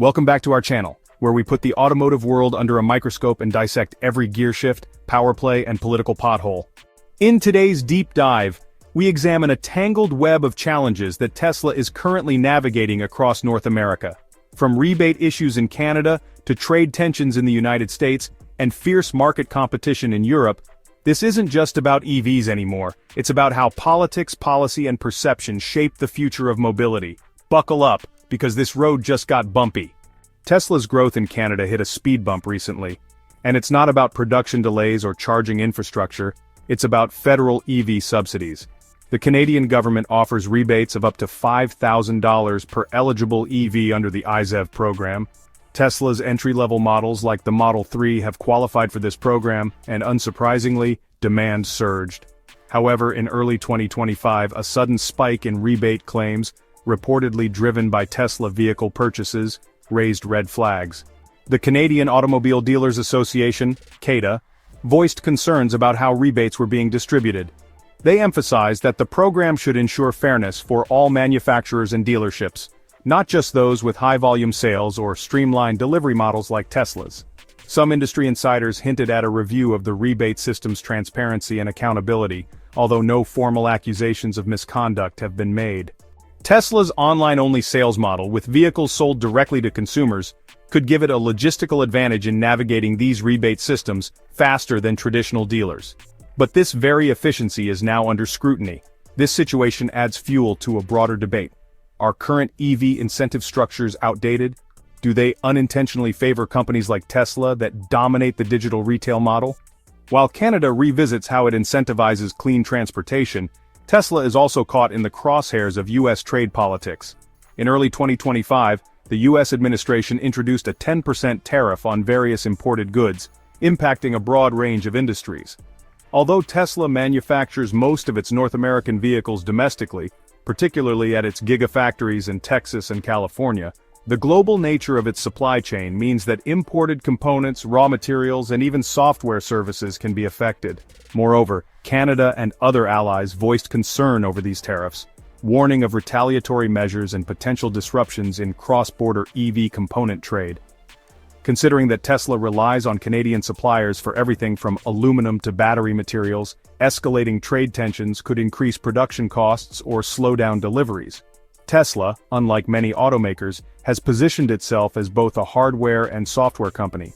Welcome back to our channel, where we put the automotive world under a microscope and dissect every gear shift, power play, and political pothole. In today's deep dive, we examine a tangled web of challenges that Tesla is currently navigating across North America. From rebate issues in Canada to trade tensions in the United States and fierce market competition in Europe, this isn't just about EVs anymore, it's about how politics, policy, and perception shape the future of mobility. Buckle up, because this road just got bumpy. Tesla's growth in Canada hit a speed bump recently, and it's not about production delays or charging infrastructure, it's about federal EV subsidies. The Canadian government offers rebates of up to $5,000 per eligible EV under the IZEV program. Tesla's entry-level models like the Model 3 have qualified for this program, and unsurprisingly, demand surged. However, in early 2025, a sudden spike in rebate claims, reportedly driven by Tesla vehicle purchases, raised red flags. The Canadian Automobile Dealers Association, CADA, voiced concerns about how rebates were being distributed. They emphasized that the program should ensure fairness for all manufacturers and dealerships, not just those with high-volume sales or streamlined delivery models like Tesla's. Some industry insiders hinted at a review of the rebate system's transparency and accountability, although no formal accusations of misconduct have been made. Tesla's online-only sales model, with vehicles sold directly to consumers, could give it a logistical advantage in navigating these rebate systems faster than traditional dealers. But this very efficiency is now under scrutiny. This situation adds fuel to a broader debate. Are current EV incentive structures outdated? Do they unintentionally favor companies like Tesla that dominate the digital retail model? While Canada revisits how it incentivizes clean transportation, Tesla is also caught in the crosshairs of U.S. trade politics. In early 2025, the U.S. administration introduced a 10% tariff on various imported goods, impacting a broad range of industries. Although Tesla manufactures most of its North American vehicles domestically, particularly at its gigafactories in Texas and California, the global nature of its supply chain means that imported components, raw materials, and even software services can be affected. Moreover, Canada and other allies voiced concern over these tariffs, warning of retaliatory measures and potential disruptions in cross-border EV component trade. Considering that Tesla relies on Canadian suppliers for everything from aluminum to battery materials, escalating trade tensions could increase production costs or slow down deliveries. Tesla, unlike many automakers, has positioned itself as both a hardware and software company.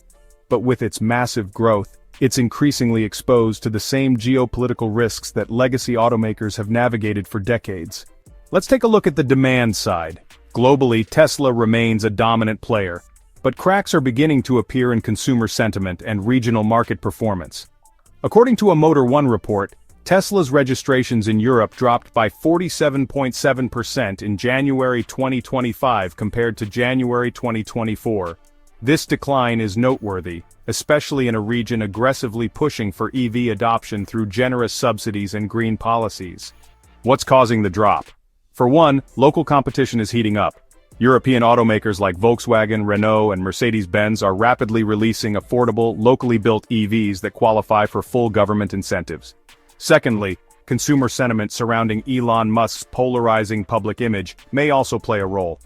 But with its massive growth, it's increasingly exposed to the same geopolitical risks that legacy automakers have navigated for decades. Let's take a look at the demand side. Globally, Tesla remains a dominant player, but cracks are beginning to appear in consumer sentiment and regional market performance. According to a Motor One report, Tesla's registrations in Europe dropped by 47.7% in January 2025 compared to January 2024. This decline is noteworthy, especially in a region aggressively pushing for EV adoption through generous subsidies and green policies. What's causing the drop? For one, local competition is heating up. European automakers like Volkswagen, Renault, and Mercedes-Benz are rapidly releasing affordable, locally built EVs that qualify for full government incentives. Secondly, consumer sentiment surrounding Elon Musk's polarizing public image may also play a role.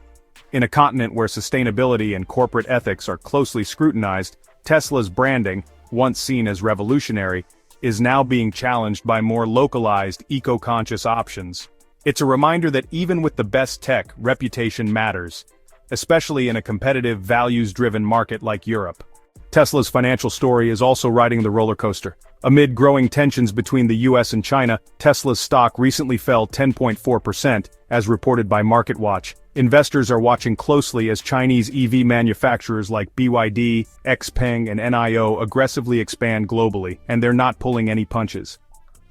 In a continent where sustainability and corporate ethics are closely scrutinized, Tesla's branding, once seen as revolutionary, is now being challenged by more localized, eco-conscious options. It's a reminder that even with the best tech, reputation matters, especially in a competitive, values-driven market like Europe. Tesla's financial story is also riding the roller coaster. Amid growing tensions between the US and China, Tesla's stock recently fell 10.4%, as reported by MarketWatch. Investors are watching closely as Chinese EV manufacturers like BYD, XPeng, and NIO aggressively expand globally, and they're not pulling any punches.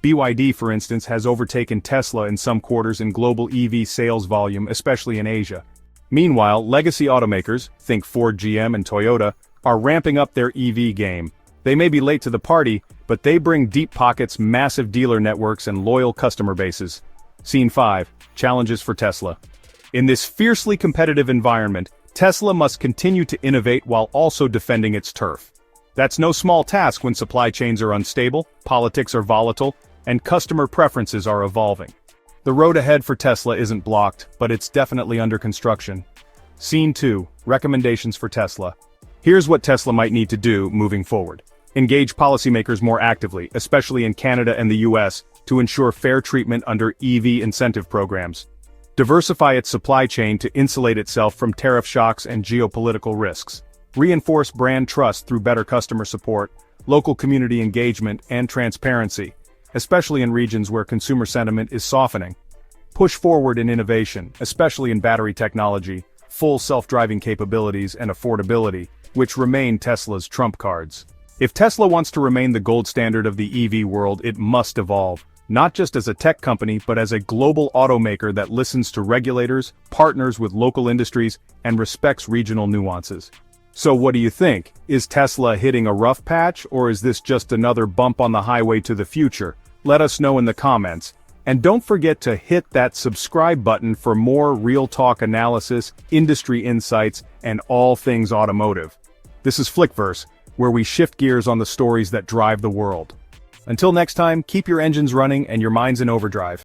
BYD, for instance, has overtaken Tesla in some quarters in global EV sales volume, especially in Asia. Meanwhile, legacy automakers, think Ford, GM, and Toyota, are ramping up their EV game. They may be late to the party, but they bring deep pockets, massive dealer networks, and loyal customer bases. Scene 5. Challenges for Tesla. In this fiercely competitive environment, Tesla must continue to innovate while also defending its turf. That's no small task when supply chains are unstable, politics are volatile, and customer preferences are evolving. The road ahead for Tesla isn't blocked, but it's definitely under construction. Scene 2, Recommendations for Tesla. Here's what Tesla might need to do moving forward. Engage policymakers more actively, especially in Canada and the US, to ensure fair treatment under EV incentive programs. Diversify its supply chain to insulate itself from tariff shocks and geopolitical risks. Reinforce brand trust through better customer support, local community engagement, and transparency, especially in regions where consumer sentiment is softening. Push forward in innovation, especially in battery technology, full self-driving capabilities, and affordability, which remain Tesla's trump cards. If Tesla wants to remain the gold standard of the EV world, it must evolve, not just as a tech company but as a global automaker that listens to regulators, partners with local industries, and respects regional nuances. So what do you think? Is Tesla hitting a rough patch, or is this just another bump on the highway to the future? Let us know in the comments. And don't forget to hit that subscribe button for more real talk analysis, industry insights, and all things automotive. This is Flickverse, where we shift gears on the stories that drive the world. Until next time, keep your engines running and your minds in overdrive.